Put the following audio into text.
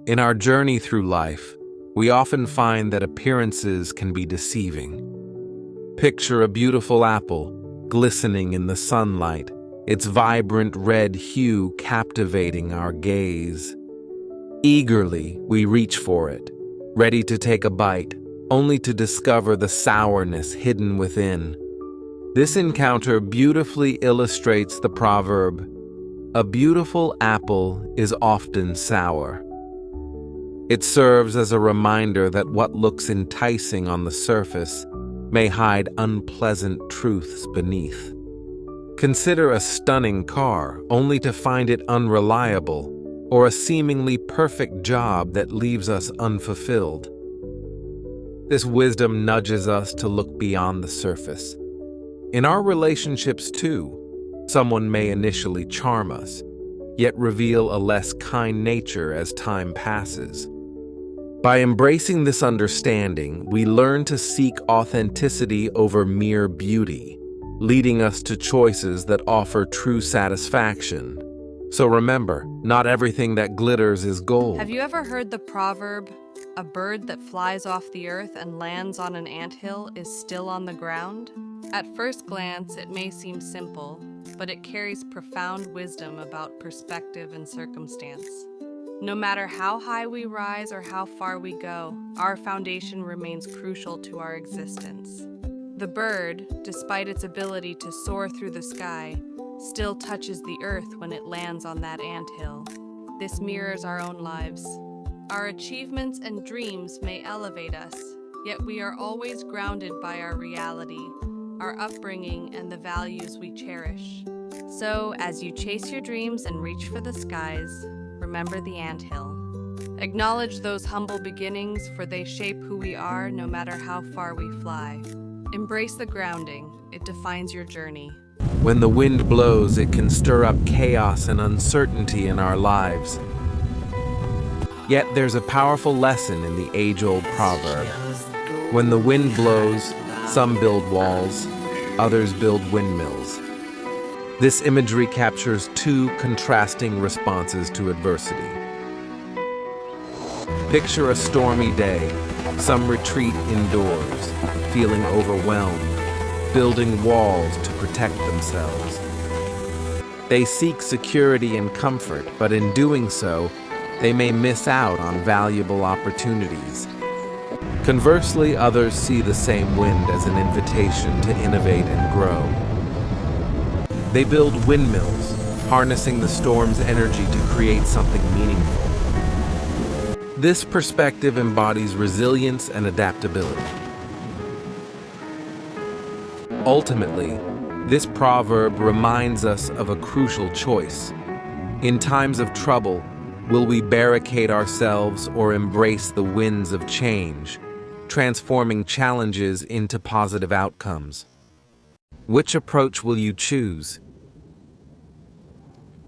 In our journey through life, we often find that appearances can be deceiving. Picture a beautiful apple, glistening in the sunlight, its vibrant red hue captivating our gaze. Eagerly, we reach for it, ready to take a bite, only to discover the sourness hidden within. This encounter beautifully illustrates the proverb, "A beautiful apple is often sour." It serves as a reminder that what looks enticing on the surface may hide unpleasant truths beneath. Consider a stunning car only to find it unreliable, or a seemingly perfect job that leaves us unfulfilled. This wisdom nudges us to look beyond the surface. In our relationships too, someone may initially charm us, yet reveal a less kind nature as time passes. By embracing this understanding, we learn to seek authenticity over mere beauty, leading us to choices that offer true satisfaction. So remember, not everything that glitters is gold. Have you ever heard the proverb, "A bird that flies off the earth and lands on an anthill is still on the ground"? At first glance, it may seem simple, but it carries profound wisdom about perspective and circumstance. No matter how high we rise or how far we go, our foundation remains crucial to our existence. The bird, despite its ability to soar through the sky, still touches the earth when it lands on that anthill. This mirrors our own lives. Our achievements and dreams may elevate us, yet we are always grounded by our reality, our upbringing, and the values we cherish. So, as you chase your dreams and reach for the skies, remember the anthill. Acknowledge those humble beginnings, for they shape who we are no matter how far we fly. Embrace the grounding. It defines your journey. When the wind blows, it can stir up chaos and uncertainty in our lives. Yet there's a powerful lesson in the age-old proverb. When the wind blows, some build walls, others build windmills. This imagery captures two contrasting responses to adversity. Picture a stormy day. Some retreat indoors, feeling overwhelmed, building walls to protect themselves. They seek security and comfort, but in doing so, they may miss out on valuable opportunities. Conversely, others see the same wind as an invitation to innovate and grow. They build windmills, harnessing the storm's energy to create something meaningful. This perspective embodies resilience and adaptability. Ultimately, this proverb reminds us of a crucial choice. In times of trouble, will we barricade ourselves or embrace the winds of change, transforming challenges into positive outcomes? Which approach will you choose?